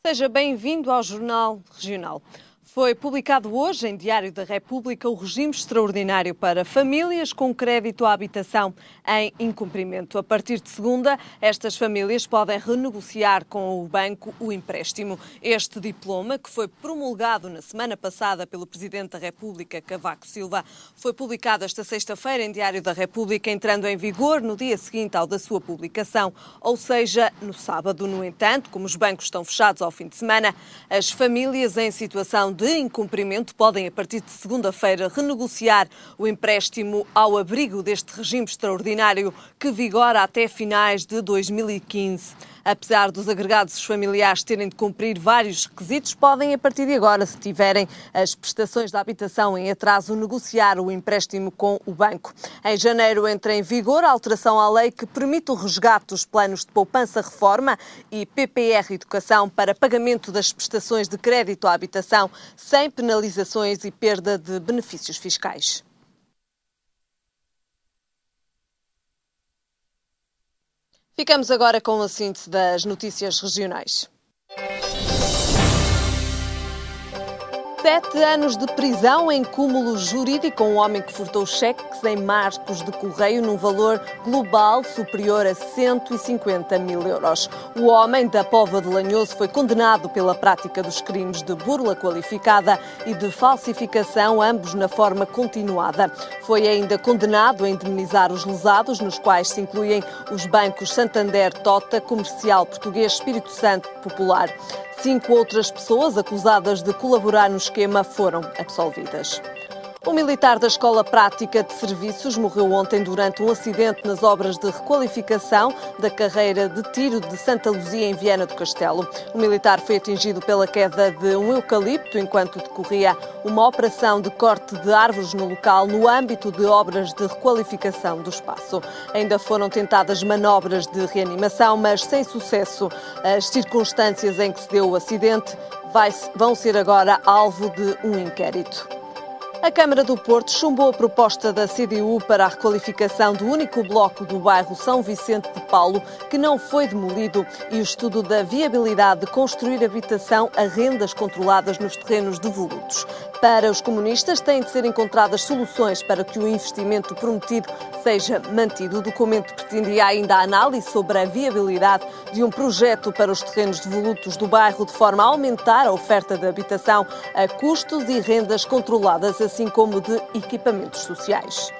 Seja bem-vindo ao Jornal Regional. Foi publicado hoje em Diário da República o regime extraordinário para famílias com crédito à habitação em incumprimento. A partir de segunda, estas famílias podem renegociar com o banco o empréstimo. Este diploma, que foi promulgado na semana passada pelo Presidente da República, Cavaco Silva, foi publicado esta sexta-feira em Diário da República, entrando em vigor no dia seguinte ao da sua publicação, ou seja, no sábado. No entanto, como os bancos estão fechados ao fim de semana, as famílias em situação de incumprimento podem, a partir de segunda-feira, renegociar o empréstimo ao abrigo deste regime extraordinário que vigora até finais de 2015. Apesar dos agregados familiares terem de cumprir vários requisitos, podem, a partir de agora, se tiverem as prestações da habitação em atraso, negociar o empréstimo com o banco. Em janeiro entra em vigor a alteração à lei que permite o resgate dos planos de poupança-reforma e PPR Educação para pagamento das prestações de crédito à habitação sem penalizações e perda de benefícios fiscais. Ficamos agora com a síntese das notícias regionais. 7 anos de prisão em cúmulo jurídico a um homem que furtou cheques em marcos de correio num valor global superior a 150 mil euros. O homem da Póvoa de Lanhoso foi condenado pela prática dos crimes de burla qualificada e de falsificação, ambos na forma continuada. Foi ainda condenado a indemnizar os lesados, nos quais se incluem os bancos Santander, Tota, Comercial Português, Espírito Santo Popular. 5 outras pessoas acusadas de colaborar no esquema foram absolvidas. Um militar da Escola Prática de Serviços morreu ontem durante um acidente nas obras de requalificação da carreira de tiro de Santa Luzia, em Viana do Castelo. O militar foi atingido pela queda de um eucalipto enquanto decorria uma operação de corte de árvores no local no âmbito de obras de requalificação do espaço. Ainda foram tentadas manobras de reanimação, mas sem sucesso. As circunstâncias em que se deu o acidente vão ser agora alvo de um inquérito. A Câmara do Porto chumbou a proposta da CDU para a requalificação do único bloco do bairro São Vicente de Paulo, que não foi demolido, e o estudo da viabilidade de construir habitação a rendas controladas nos terrenos devolutos. Para os comunistas, têm de ser encontradas soluções para que o investimento prometido seja mantido. O documento pretendia ainda a análise sobre a viabilidade de um projeto para os terrenos devolutos do bairro, de forma a aumentar a oferta de habitação a custos e rendas controladas, assim como de equipamentos sociais.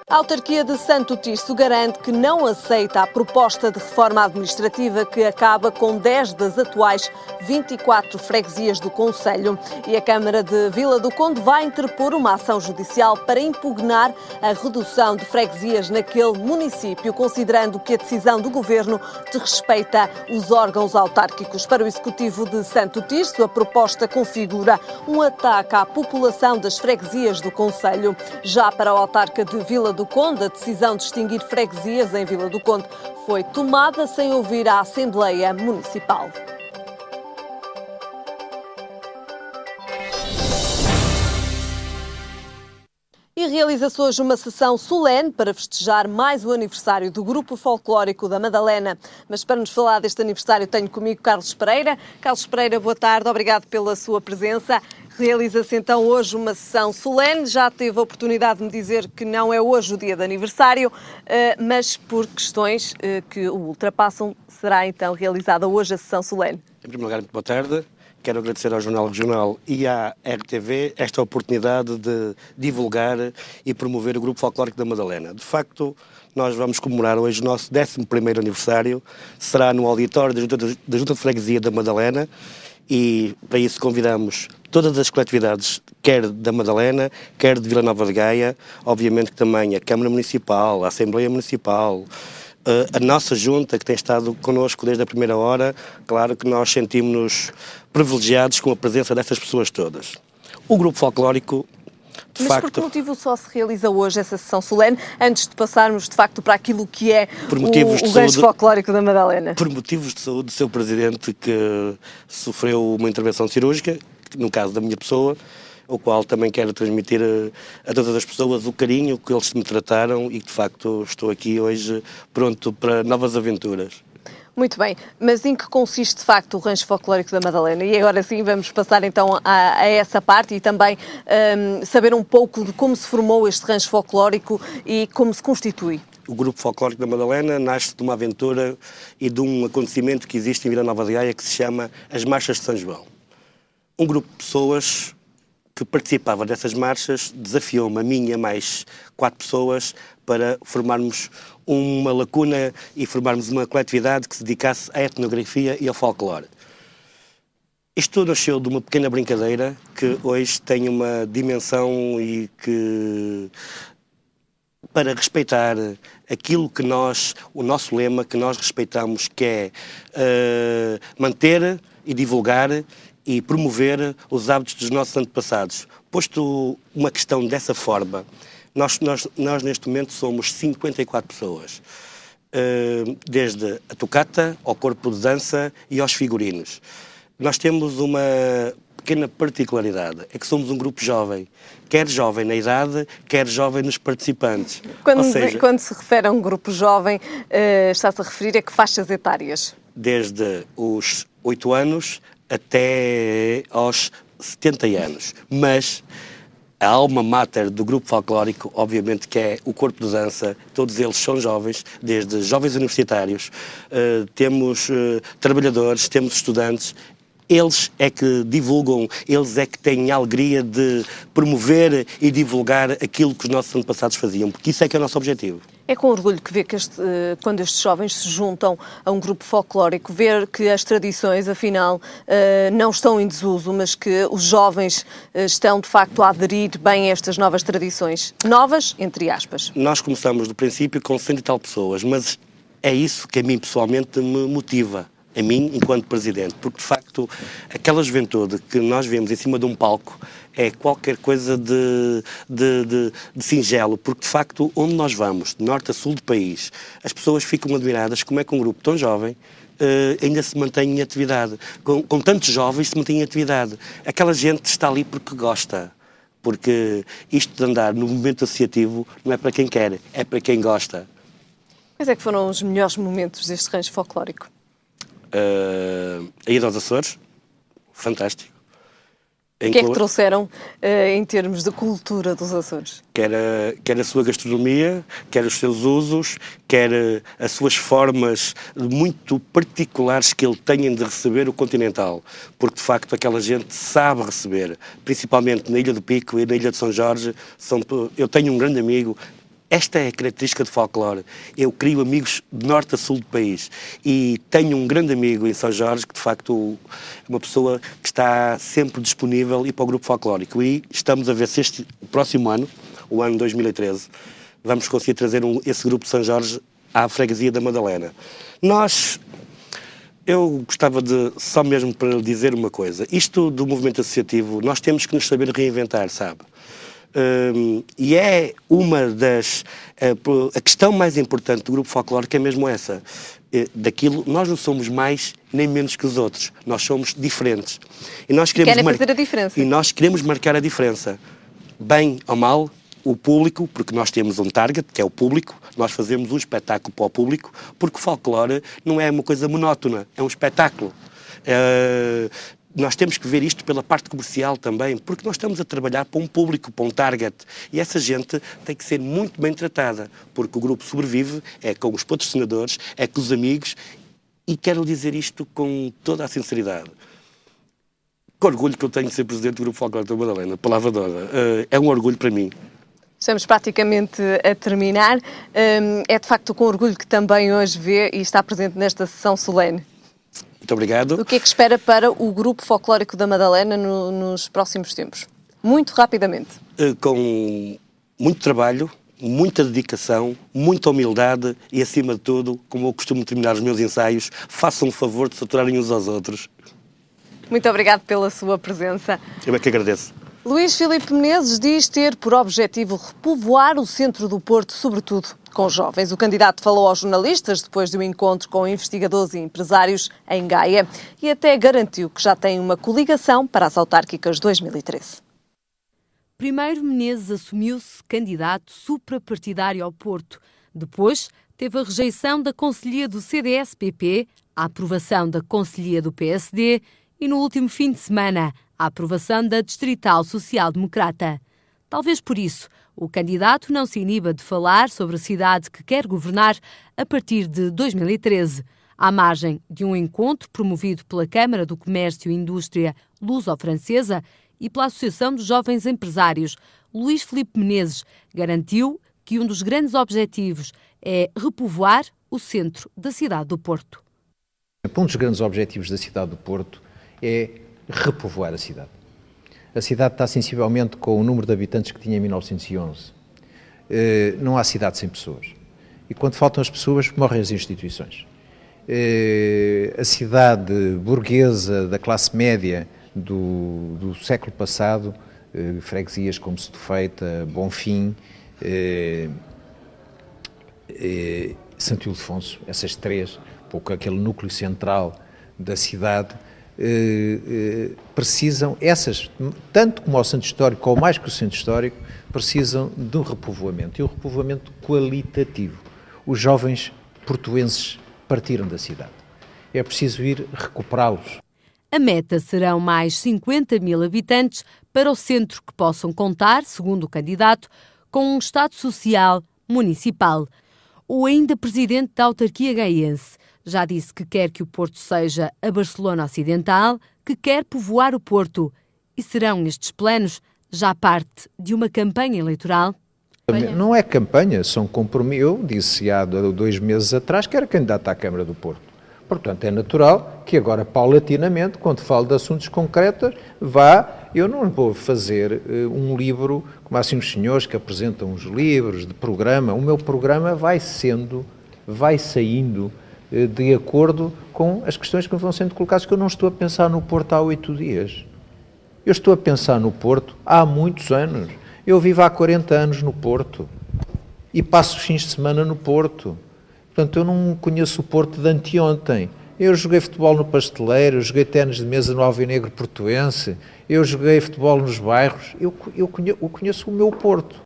A autarquia de Santo Tirso garante que não aceita a proposta de reforma administrativa que acaba com 10 das atuais 24 freguesias do concelho. E a Câmara de Vila do Conde vai interpor uma ação judicial para impugnar a redução de freguesias naquele município, considerando que a decisão do governo desrespeita os órgãos autárquicos. Para o Executivo de Santo Tirso, a proposta configura um ataque à população das freguesias do concelho. Já para o autarca de Vila do Conde, a decisão de extinguir freguesias em Vila do Conde foi tomada sem ouvir a Assembleia Municipal. E realiza-se hoje uma sessão solene para festejar mais o aniversário do Grupo Folclórico da Madalena. Mas para nos falar deste aniversário tenho comigo Carlos Pereira. Carlos Pereira, boa tarde, obrigado pela sua presença. Realiza-se então hoje uma sessão solene, já teve a oportunidade de me dizer que não é hoje o dia de aniversário, mas por questões que o ultrapassam, será então realizada hoje a sessão solene. Em primeiro lugar, muito boa tarde. Quero agradecer ao Jornal Regional e à RTV esta oportunidade de divulgar e promover o Grupo Folclórico da Madalena. De facto, nós vamos comemorar hoje o nosso 11º aniversário, será no auditório da Junta de Freguesia da Madalena, e para isso convidamos todas as coletividades, quer da Madalena, quer de Vila Nova de Gaia, obviamente que também a Câmara Municipal, a Assembleia Municipal, a nossa junta que tem estado connosco desde a primeira hora. Claro que nós sentimos-nos privilegiados com a presença dessas pessoas todas. O Grupo Folclórico, de Mas facto... por que motivo só se realiza hoje essa sessão solene, antes de passarmos de facto para aquilo que é o rancho folclórico da Madalena? Por motivos de saúde do seu presidente, que sofreu uma intervenção cirúrgica, no caso da minha pessoa, o qual também quero transmitir a todas as pessoas o carinho que eles me trataram, e que de facto estou aqui hoje pronto para novas aventuras. Muito bem, mas em que consiste de facto o Rancho Folclórico da Madalena? E agora sim vamos passar então a essa parte e também saber um pouco de como se formou este rancho folclórico e como se constitui. O Grupo Folclórico da Madalena nasce de uma aventura e de um acontecimento que existe em Vila Nova de Gaia que se chama as Marchas de São João. Um grupo de pessoas que participava dessas marchas desafiou-me, a mim e mais 4 pessoas, para formarmos uma lacuna e formarmos uma coletividade que se dedicasse à etnografia e ao folclore. Isto nasceu de uma pequena brincadeira que hoje tem uma dimensão e que, para respeitar aquilo que o nosso lema, que nós respeitamos, que é manter e divulgar e promover os hábitos dos nossos antepassados. Posto uma questão dessa forma, nós neste momento somos 54 pessoas, desde a tocata, ao corpo de dança e aos figurinos. Nós temos uma pequena particularidade, é que somos um grupo jovem, quer jovem na idade, quer jovem nos participantes. Quando se refere a um grupo jovem, está-se a referir a que faixas etárias? Desde os 8 anos até aos 70 anos, mas a alma mater do grupo folclórico, obviamente, que é o corpo de dança, todos eles são jovens, desde jovens universitários, temos trabalhadores, temos estudantes. Eles é que divulgam, eles é que têm a alegria de promover e divulgar aquilo que os nossos antepassados faziam, porque isso é que é o nosso objetivo. É com orgulho que vê que quando estes jovens se juntam a um grupo folclórico, ver que as tradições, afinal, não estão em desuso, mas que os jovens estão, de facto, a aderir bem a estas novas tradições. Novas, entre aspas. Nós começamos do princípio com 100 e tal pessoas, mas é isso que a mim pessoalmente me motiva. A mim, enquanto presidente, porque de facto aquela juventude que nós vemos em cima de um palco é qualquer coisa de singelo, porque de facto onde nós vamos, de norte a sul do país, as pessoas ficam admiradas como é que um grupo tão jovem ainda se mantém em atividade, com tantos jovens se mantém em atividade. Aquela gente está ali porque gosta, porque isto de andar no movimento associativo não é para quem quer, é para quem gosta. Quais é que foram os melhores momentos deste rancho folclórico? A ida aos Açores, fantástico. O que é que trouxeram em termos de cultura dos Açores? Quer a sua gastronomia, quer os seus usos, quer as suas formas muito particulares que ele tem de receber o continental, porque de facto aquela gente sabe receber, principalmente na Ilha do Pico e na Ilha de São Jorge. Eu tenho um grande amigo. Esta é a característica do folclore. Eu crio amigos de norte a sul do país e tenho um grande amigo em São Jorge que, de facto, é uma pessoa que está sempre disponível e para o grupo folclórico. E estamos a ver se o próximo ano, o ano 2013, vamos conseguir trazer esse grupo de São Jorge à freguesia da Madalena. Eu gostava de, só mesmo para lhe dizer uma coisa, isto do movimento associativo, nós temos que nos saber reinventar, sabe? E é uma das... a questão mais importante do grupo folclórico é mesmo essa. Nós não somos mais nem menos que os outros. Nós somos diferentes. E nós queremos fazer a diferença. E nós queremos marcar a diferença. Bem ou mal, o público, porque nós temos um target, que é o público, nós fazemos um espetáculo para o público, porque o folclore não é uma coisa monótona, é um espetáculo. Nós temos que ver isto pela parte comercial também, porque nós estamos a trabalhar para um público, para um target, e essa gente tem que ser muito bem tratada, porque o grupo sobrevive, é com os patrocinadores, é com os amigos, e quero dizer isto com toda a sinceridade. Que orgulho que eu tenho de ser presidente do Grupo Folclórico da Madalena, palavra de honra. É um orgulho para mim. Estamos praticamente a terminar. É de facto com orgulho que também hoje vê e está presente nesta sessão solene. Muito obrigado. O que é que espera para o Grupo Folclórico da Madalena nos próximos tempos? Muito rapidamente. Com muito trabalho, muita dedicação, muita humildade e, acima de tudo, como eu costumo terminar os meus ensaios, façam o favor de se aturarem uns aos outros. Muito obrigado pela sua presença. Eu é que agradeço. Luís Filipe Menezes diz ter por objetivo repovoar o centro do Porto, sobretudo com jovens. O candidato falou aos jornalistas depois de um encontro com investigadores e empresários em Gaia e até garantiu que já tem uma coligação para as autárquicas 2013. Primeiro, Menezes assumiu-se candidato suprapartidário ao Porto. Depois, teve a rejeição da conselhia do CDS-PP a aprovação da Conselhia do PSD e, no último fim de semana, a aprovação da Distrital Social Democrata. Talvez por isso, o candidato não se iniba de falar sobre a cidade que quer governar a partir de 2013, à margem de um encontro promovido pela Câmara do Comércio e Indústria Luso-Francesa e pela Associação dos Jovens Empresários. Luís Filipe Menezes garantiu que um dos grandes objetivos é repovoar o centro da cidade do Porto. Um dos grandes objetivos da cidade do Porto é repovoar a cidade. A cidade está sensivelmente com o número de habitantes que tinha em 1911. Não há cidade sem pessoas. E quando faltam as pessoas, morrem as instituições. A cidade burguesa da classe média do século passado, freguesias como Setúbal, Bonfim, Santo Ildefonso, essas três, pouco aquele núcleo central da cidade, precisam, essas, tanto como o centro histórico, ou mais que o centro histórico, precisam de um repovoamento, e um repovoamento qualitativo. Os jovens portuenses partiram da cidade. É preciso ir recuperá-los. A meta serão mais 50 mil habitantes para o centro que possam contar, segundo o candidato, com um Estado Social municipal. O ainda presidente da autarquia gaiense já disse que quer que o Porto seja a Barcelona Ocidental, que quer povoar o Porto. E serão estes planos já parte de uma campanha eleitoral? Não é campanha, são compromissos. Eu disse há 2 meses atrás que era candidato à Câmara do Porto. Portanto, é natural que agora, paulatinamente, quando falo de assuntos concretos, eu não vou fazer um livro, como assim os senhores que apresentam os livros de programa. O meu programa vai saindo de acordo com as questões que vão sendo colocadas, que eu não estou a pensar no Porto há 8 dias. Eu estou a pensar no Porto há muitos anos. Eu vivo há 40 anos no Porto e passo os fins de semana no Porto. Portanto, eu não conheço o Porto de anteontem. Eu joguei futebol no Pasteleiro, eu joguei ténis de mesa no Alvinegro Portuense, eu joguei futebol nos bairros, eu conheço o meu Porto.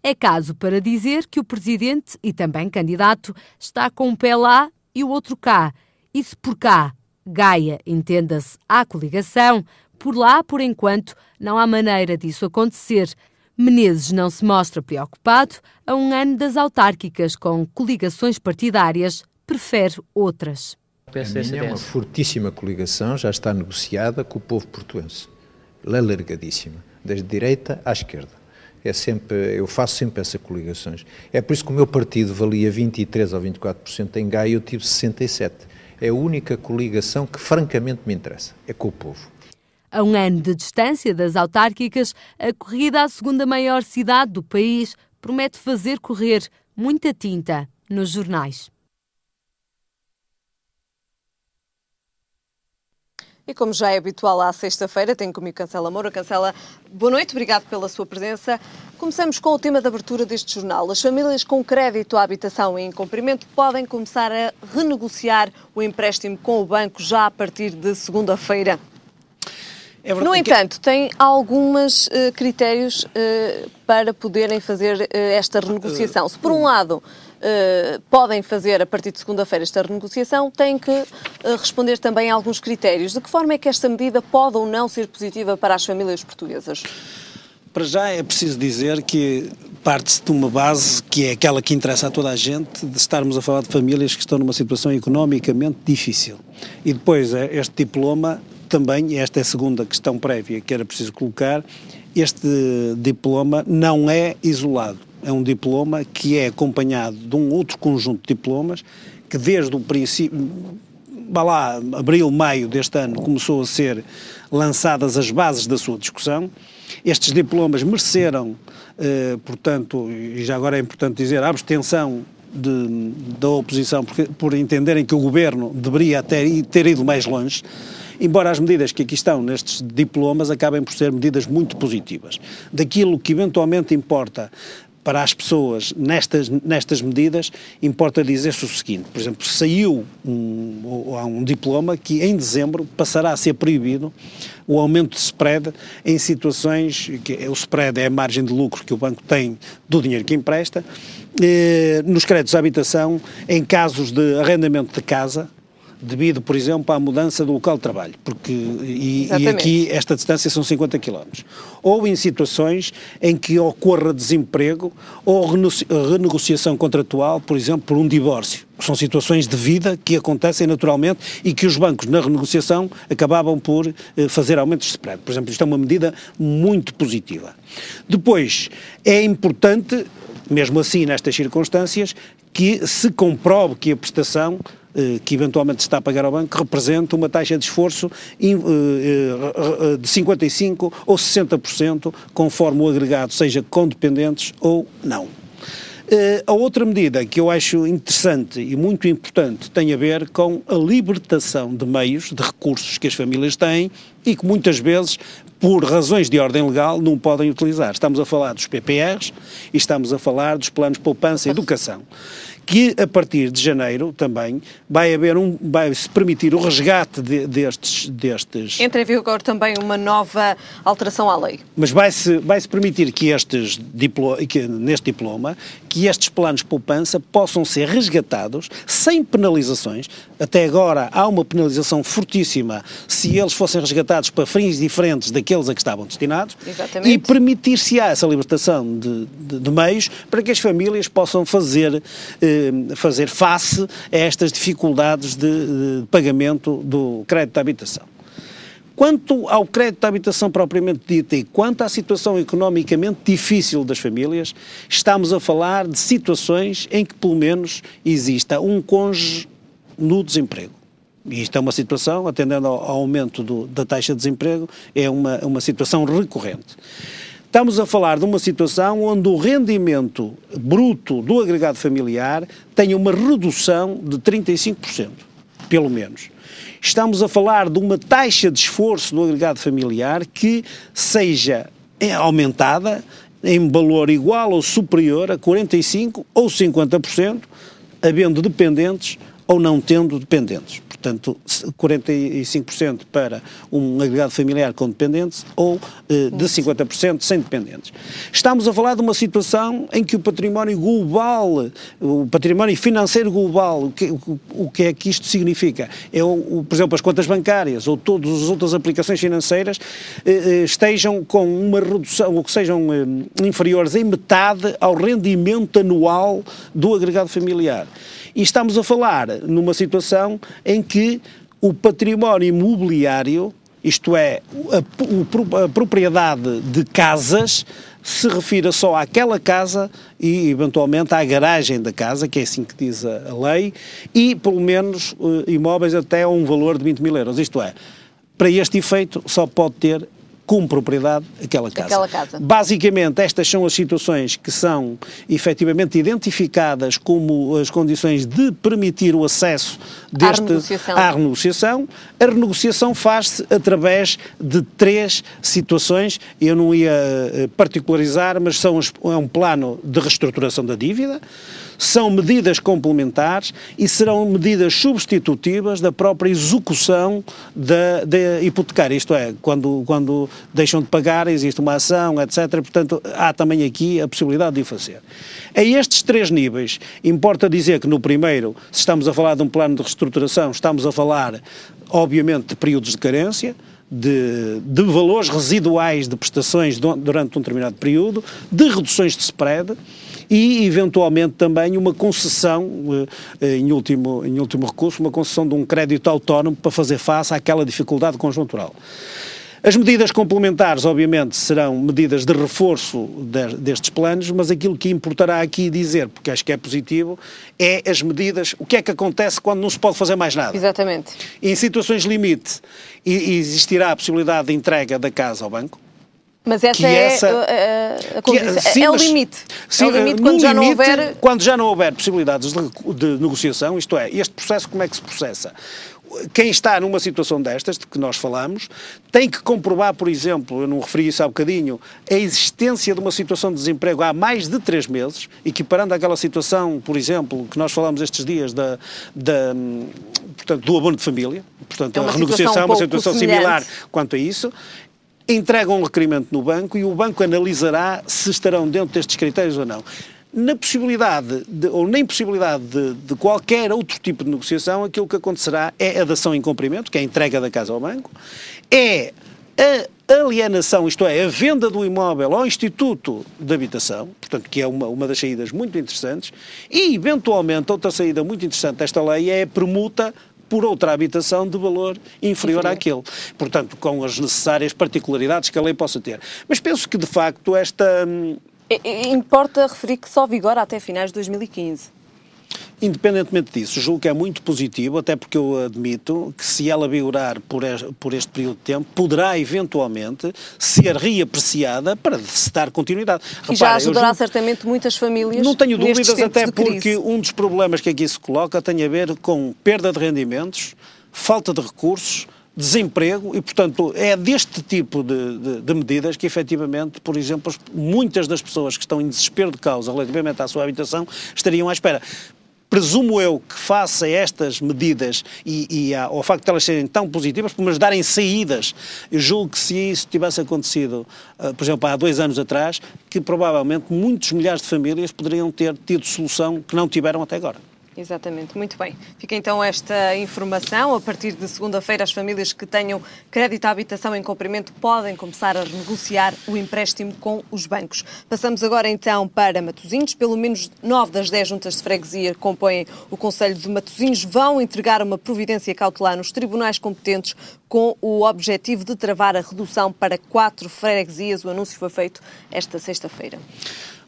É caso para dizer que o presidente e também candidato está com um pé lá e o outro cá. E se por cá, Gaia, entenda-se, há coligação, por lá, por enquanto, não há maneira disso acontecer. Menezes não se mostra preocupado a um ano das autárquicas com coligações partidárias, prefere outras. A minha é uma fortíssima coligação, já está negociada com o povo portuense, alargadíssima, da direita à esquerda. Eu faço sempre essas coligações. É por isso que o meu partido valia 23% ou 24% em Gaia e eu tive 67%. É a única coligação que francamente me interessa, é com o povo. A um ano de distância das autárquicas, a corrida à segunda maior cidade do país promete fazer correr muita tinta nos jornais. E como já é habitual à sexta-feira, tenho comigo Cancela Moura. Cancela, boa noite, obrigado pela sua presença. Começamos com o tema de abertura deste jornal. As famílias com crédito à habitação em incumprimento podem começar a renegociar o empréstimo com o banco já a partir de segunda-feira. No entanto, tem alguns critérios para poderem fazer esta renegociação. Se, por um lado, podem fazer a partir de segunda-feira esta renegociação, têm que responder também a alguns critérios. De que forma é que esta medida pode ou não ser positiva para as famílias portuguesas? Para já é preciso dizer que parte-se de uma base que é aquela que interessa a toda a gente, de estarmos a falar de famílias que estão numa situação economicamente difícil. E depois este diploma também, e esta é a segunda questão prévia que era preciso colocar, este diploma não é isolado. É um diploma que é acompanhado de um outro conjunto de diplomas que desde o princípio, abril, maio deste ano, começou a ser lançadas as bases da sua discussão. Estes diplomas mereceram, portanto, e já agora é importante dizer, a abstenção da oposição por entenderem que o Governo deveria ter ido mais longe, embora as medidas que aqui estão nestes diplomas acabem por ser medidas muito positivas. Daquilo que eventualmente importa para as pessoas nestas medidas, importa dizer-se o seguinte: por exemplo, saiu um diploma que em dezembro passará a ser proibido o aumento de spread em situações, que o spread é a margem de lucro que o banco tem do dinheiro que empresta, nos créditos à habitação, em casos de arrendamento de casa, devido, por exemplo, à mudança do local de trabalho, e aqui esta distância são 50 km. Ou em situações em que ocorra desemprego ou renegociação contratual, por exemplo, por um divórcio. São situações de vida que acontecem naturalmente e que os bancos, na renegociação, acabavam por fazer aumentos de spread. Por exemplo, isto é uma medida muito positiva. Depois, é importante, mesmo assim, nestas circunstâncias, que se comprove que a prestação que eventualmente está a pagar ao banco representa uma taxa de esforço de 55% ou 60%, conforme o agregado seja com dependentes ou não. A outra medida que eu acho interessante e muito importante tem a ver com a libertação de meios, de recursos que as famílias têm e que muitas vezes, por razões de ordem legal, não podem utilizar. Estamos a falar dos PPRs e estamos a falar dos planos de poupança e educação, que a partir de janeiro também vai-se permitir o resgate destes... Entra em vigor também uma nova alteração à lei. Mas vai-se permitir que neste diploma, que estes planos de poupança possam ser resgatados sem penalizações. Até agora há uma penalização fortíssima se eles fossem resgatados para fins diferentes daqueles a que estavam destinados. Exatamente. E permitir-se-á essa libertação de meios para que as famílias possam fazer face a estas dificuldades de pagamento do crédito de habitação. Quanto ao crédito de habitação propriamente dito e quanto à situação economicamente difícil das famílias, estamos a falar de situações em que pelo menos exista um cônjuge no desemprego. E isto é uma situação, atendendo ao aumento da taxa de desemprego, é uma situação recorrente. Estamos a falar de uma situação onde o rendimento bruto do agregado familiar tem uma redução de 35%, pelo menos. Estamos a falar de uma taxa de esforço do agregado familiar que seja aumentada em valor igual ou superior a 45% ou 50%, havendo dependentes ou não tendo dependentes. Portanto, 45% para um agregado familiar com dependentes ou de 50% sem dependentes. Estamos a falar de uma situação em que o património global, o património financeiro global, o que é que isto significa? Por exemplo, as contas bancárias ou todas as outras aplicações financeiras estejam com uma redução, ou que sejam inferiores em metade ao rendimento anual do agregado familiar. E estamos a falar numa situação em que o património imobiliário, isto é, a propriedade de casas, se refira só àquela casa e, eventualmente, à garagem da casa, que é assim que diz a lei, e, pelo menos, imóveis até a um valor de 20 mil euros. Isto é, para este efeito, só pode ter como propriedade aquela casa. Basicamente, estas são as situações que são efetivamente identificadas como as condições de permitir o acesso à renegociação. A renegociação faz-se através de 3 situações, eu não ia particularizar, mas é um plano de reestruturação da dívida, são medidas complementares e serão medidas substitutivas da própria execução da hipotecária, isto é, quando deixam de pagar, existe uma ação, etc. Portanto, há também aqui a possibilidade de o fazer. A estes 3 níveis, importa dizer que no primeiro, se estamos a falar de um plano de reestruturação, estamos a falar, obviamente, de períodos de carência, de valores residuais de prestações durante um determinado período, de reduções de spread e, eventualmente, também uma concessão, em último recurso, uma concessão de um crédito autónomo para fazer face àquela dificuldade conjuntural. As medidas complementares, obviamente, serão medidas de reforço destes planos, mas aquilo que importará aqui dizer, porque acho que é positivo, é as medidas, o que é que acontece quando não se pode fazer mais nada. Exatamente. Em situações limite, existirá a possibilidade de entrega da casa ao banco. Mas essa é a condição, é o limite. Sim, é o limite quando já não houver... Quando já não houver possibilidades de negociação, isto é, este processo como é que se processa? Quem está numa situação destas, de que nós falamos, tem que comprovar, por exemplo, eu não referi isso há bocadinho, a existência de uma situação de desemprego há mais de 3 meses, equiparando aquela situação, por exemplo, que nós falamos estes dias portanto, do abono de família, portanto, a renegociação é uma situação similar quanto a isso. Entregam um requerimento no banco e o banco analisará se estarão dentro destes critérios ou não. na possibilidade, ou na impossibilidade de qualquer outro tipo de negociação, aquilo que acontecerá é a dação em cumprimento, que é a entrega da casa ao banco, é a alienação, isto é, a venda do imóvel ao Instituto de Habitação, portanto, que é uma das saídas muito interessantes, e, eventualmente, outra saída muito interessante desta lei é a permuta por outra habitação de valor inferior àquele. Portanto, com as necessárias particularidades que a lei possa ter. Mas penso que, de facto, esta... Importa referir que só vigora até finais de 2015. Independentemente disso, julgo que é muito positivo, até porque eu admito que se ela vigorar por este período de tempo, poderá eventualmente ser reapreciada para se dar continuidade. E já ajudará certamente muitas famílias. Não tenho dúvidas, até porque crise. Um dos problemas que aqui se coloca tem a ver com perda de rendimentos, falta de recursos, desemprego e, portanto, é deste tipo de medidas que, efetivamente, por exemplo, muitas das pessoas que estão em desespero de causa relativamente à sua habitação estariam à espera. Presumo eu que face a estas medidas e ao facto de elas serem tão positivas, mas darem saídas, eu julgo que se isso tivesse acontecido, por exemplo, há 2 anos atrás, que provavelmente muitos milhares de famílias poderiam ter tido solução que não tiveram até agora. Exatamente, muito bem. Fica então esta informação. A partir de segunda-feira, as famílias que tenham crédito à habitação em cumprimento podem começar a renegociar o empréstimo com os bancos. Passamos agora então para Matosinhos. Pelo menos 9 das 10 juntas de freguesia que compõem o Conselho de Matosinhos vão entregar uma providência cautelar nos tribunais competentes com o objetivo de travar a redução para 4 freguesias. O anúncio foi feito esta sexta-feira.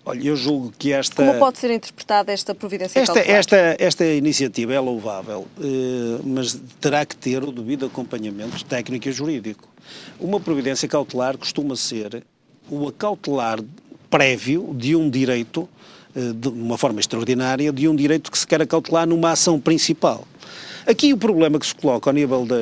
Olha, eu julgo que esta... Como pode ser interpretada esta providência cautelar? Esta iniciativa é louvável, mas terá que ter o devido acompanhamento técnico e jurídico. Uma providência cautelar costuma ser o acautelar prévio de um direito, de uma forma extraordinária, de um direito que se quer acautelar numa ação principal. Aqui o problema que se coloca ao nível da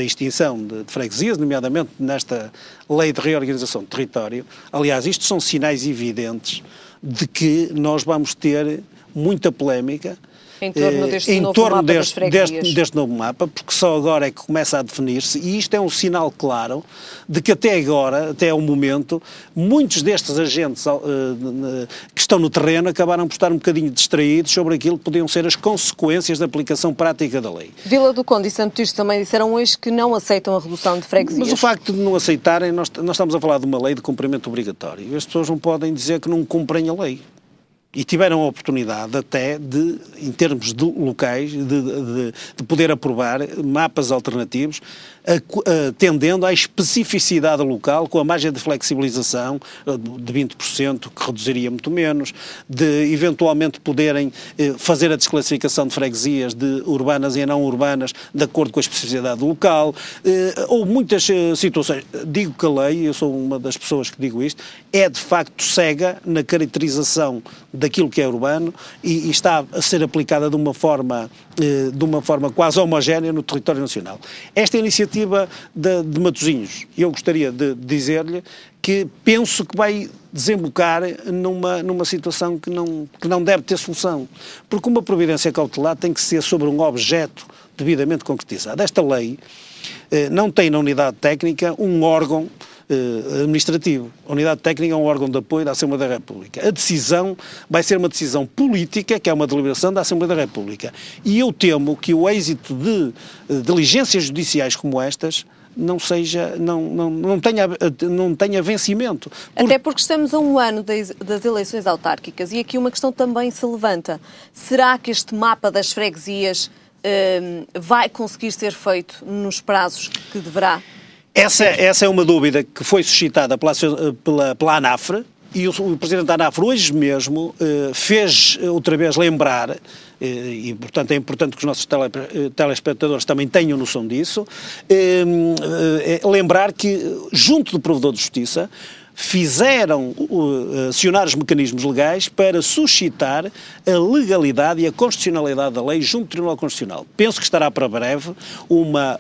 extinção de freguesias, nomeadamente nesta lei de reorganização do território, aliás, isto são sinais evidentes de que nós vamos ter muita polémica em torno deste novo mapa, porque só agora é que começa a definir-se, e isto é um sinal claro de que até agora, até ao momento, muitos destes agentes que estão no terreno acabaram por estar um bocadinho distraídos sobre aquilo que podiam ser as consequências da aplicação prática da lei. Vila do Conde e Santo Tirso também disseram hoje que não aceitam a redução de freguesias. Mas o facto de não aceitarem, nós estamos a falar de uma lei de cumprimento obrigatório, e as pessoas não podem dizer que não cumprem a lei. E tiveram a oportunidade até de, em termos de locais, de poder aprovar mapas alternativos, tendendo à especificidade local, com a margem de flexibilização de 20%, que reduziria muito menos, de eventualmente poderem fazer a desclassificação de freguesias de urbanas e não urbanas, de acordo com a especificidade local. Ou muitas situações. Digo que a lei, eu sou uma das pessoas que digo isto, é de facto cega na caracterização daquilo que é urbano e está a ser aplicada de uma forma quase homogénea no território nacional. Esta iniciativa de Matosinhos, eu gostaria de dizer-lhe que penso que vai desembocar numa situação que não deve ter solução, porque uma providência cautelar tem que ser sobre um objeto devidamente concretizado. Esta lei não tem na unidade técnica um órgão administrativo. A unidade técnica é um órgão de apoio da Assembleia da República. A decisão vai ser uma decisão política, que é uma deliberação da Assembleia da República. E eu temo que o êxito de diligências judiciais como estas não tenha vencimento. Até porque estamos a um ano das eleições autárquicas e aqui uma questão também se levanta. Será que este mapa das freguesias vai conseguir ser feito nos prazos que deverá? Essa é uma dúvida que foi suscitada pela ANAFRE, e o Presidente da ANAFRE hoje mesmo fez outra vez lembrar, e portanto é importante que os nossos telespectadores também tenham noção disso, lembrar que junto do Provedor de Justiça fizeram acionar os mecanismos legais para suscitar a legalidade e a constitucionalidade da lei junto do Tribunal Constitucional. Penso que estará para breve uma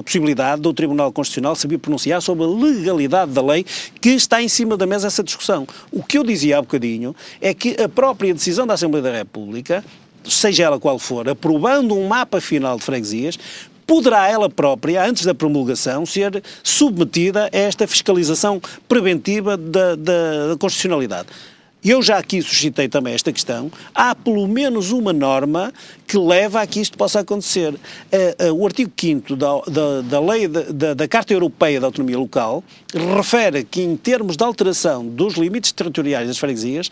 possibilidade do Tribunal Constitucional se vir pronunciar sobre a legalidade da lei, que está em cima da mesa essa discussão. O que eu dizia há bocadinho é que a própria decisão da Assembleia da República, seja ela qual for, aprovando um mapa final de freguesias, poderá ela própria, antes da promulgação, ser submetida a esta fiscalização preventiva da constitucionalidade. eu já aqui suscitei também esta questão, há pelo menos uma norma que leva a que isto possa acontecer. O artigo 5º da lei da Carta Europeia da Autonomia Local refere que, em termos de alteração dos limites territoriais das freguesias,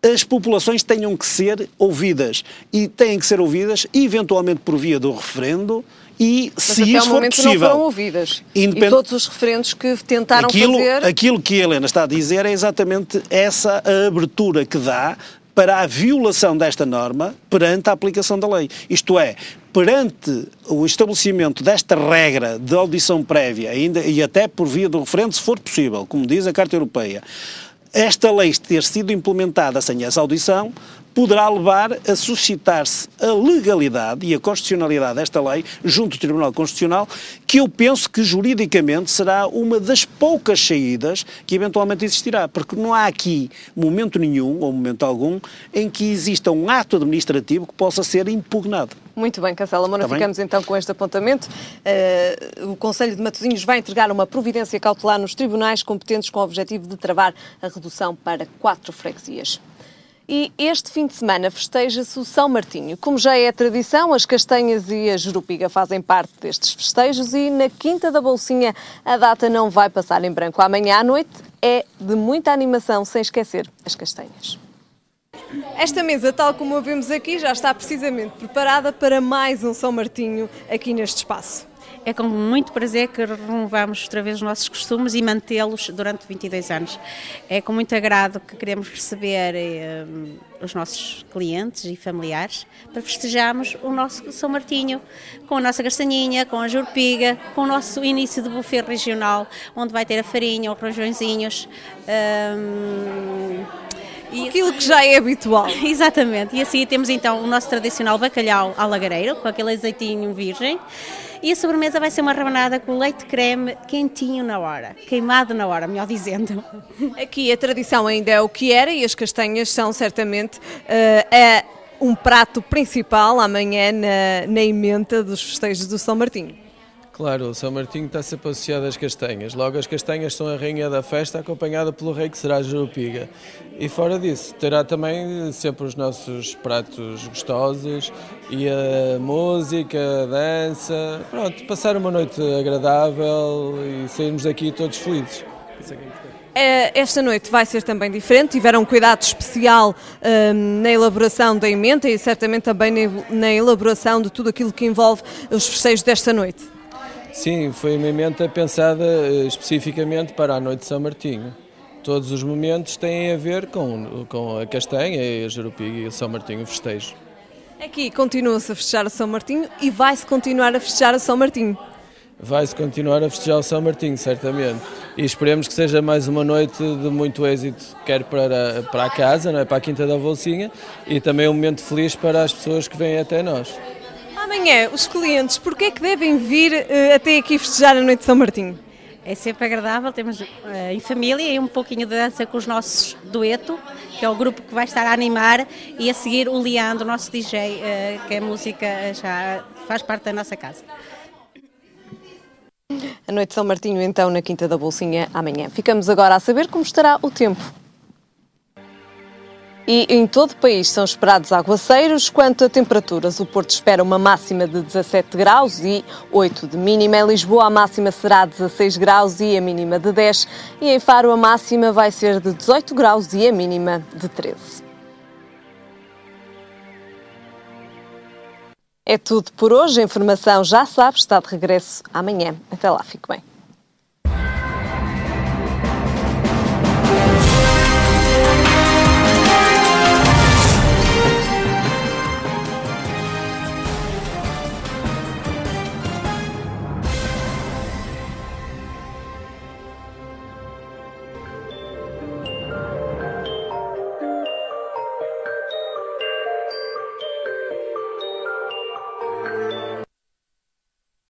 as populações tenham que ser ouvidas, e têm que ser ouvidas eventualmente por via do referendo, e mas se até isso o for momento possível. não foram ouvidas. E todos os referendos que tentaram fazer... Aquilo que a Helena está a dizer é exatamente essa a abertura que dá para a violação desta norma perante a aplicação da lei. Isto é, perante o estabelecimento desta regra de audição prévia, ainda, e até por via do referendo, se for possível, como diz a Carta Europeia, esta lei ter sido implementada sem essa audição poderá levar a suscitar-se a legalidade e a constitucionalidade desta lei junto do Tribunal Constitucional, que eu penso que juridicamente será uma das poucas saídas que eventualmente existirá, porque não há aqui momento nenhum, ou momento algum, em que exista um ato administrativo que possa ser impugnado. Muito bem, Castelo Moura, ficamos então com este apontamento. O Conselho de Matosinhos vai entregar uma providência cautelar nos tribunais competentes com o objetivo de travar a redução para 4 freguesias. E este fim de semana festeja-se o São Martinho. Como já é tradição, as castanhas e a jerupiga fazem parte destes festejos e na Quinta da Bolsinha a data não vai passar em branco. Amanhã à noite é de muita animação, sem esquecer as castanhas. Esta mesa, tal como a vemos aqui, já está precisamente preparada para mais um São Martinho aqui neste espaço. É com muito prazer que renovamos outra vez os nossos costumes e mantê-los durante 22 anos. É com muito agrado que queremos receber os nossos clientes e familiares para festejarmos o nosso São Martinho com a nossa castanhinha, com a jerupiga, com o nosso início de buffet regional, onde vai ter a farinha, os rojõezinhos. E aquilo que já é habitual. Exatamente. E assim temos então o nosso tradicional bacalhau à lagareiro, com aquele azeitinho virgem. E a sobremesa vai ser uma rabanada com leite creme quentinho na hora, queimado na hora, melhor dizendo. Aqui a tradição ainda é o que era e as castanhas são certamente um prato principal amanhã na emenda dos festejos do São Martinho. Claro, o São Martinho está sempre associado às castanhas. Logo, as castanhas são a rainha da festa, acompanhada pelo rei, que será a jerupiga. E fora disso, terá também sempre os nossos pratos gostosos e a música, a dança. Pronto, passar uma noite agradável e sairmos daqui todos felizes. Isso é que é importante. Esta noite vai ser também diferente, tiveram um cuidado especial na elaboração da emenda e certamente também na elaboração de tudo aquilo que envolve os festejos desta noite. Sim, foi uma emenda pensada especificamente para a noite de São Martinho. Todos os momentos têm a ver com a castanha e a jerupiga e o São Martinho, o festejo. Aqui continua-se a festejar o São Martinho e vai-se continuar a festejar o São Martinho. Vai-se continuar a festejar o São Martinho, certamente. E esperemos que seja mais uma noite de muito êxito, quer para a casa, não é? Para a Quinta da Bolsinha, e também um momento feliz para as pessoas que vêm até nós. Amanhã, os clientes, porquê é que devem vir até aqui festejar a noite de São Martinho? É sempre agradável, temos em família e um pouquinho de dança com os nossos dueto, que é o grupo que vai estar a animar, e a seguir o Leandro, o nosso DJ, que a música já faz parte da nossa casa. A noite de São Martinho, então, na Quinta da Bolsinha, amanhã. Ficamos agora a saber como estará o tempo. E em todo o país são esperados aguaceiros. Quanto a temperaturas, o Porto espera uma máxima de 17 graus e 8 de mínima. Em Lisboa a máxima será 16 graus e a mínima de 10. E em Faro a máxima vai ser de 18 graus e a mínima de 13. É tudo por hoje. A informação, já sabe, está de regresso amanhã. Até lá, fique bem.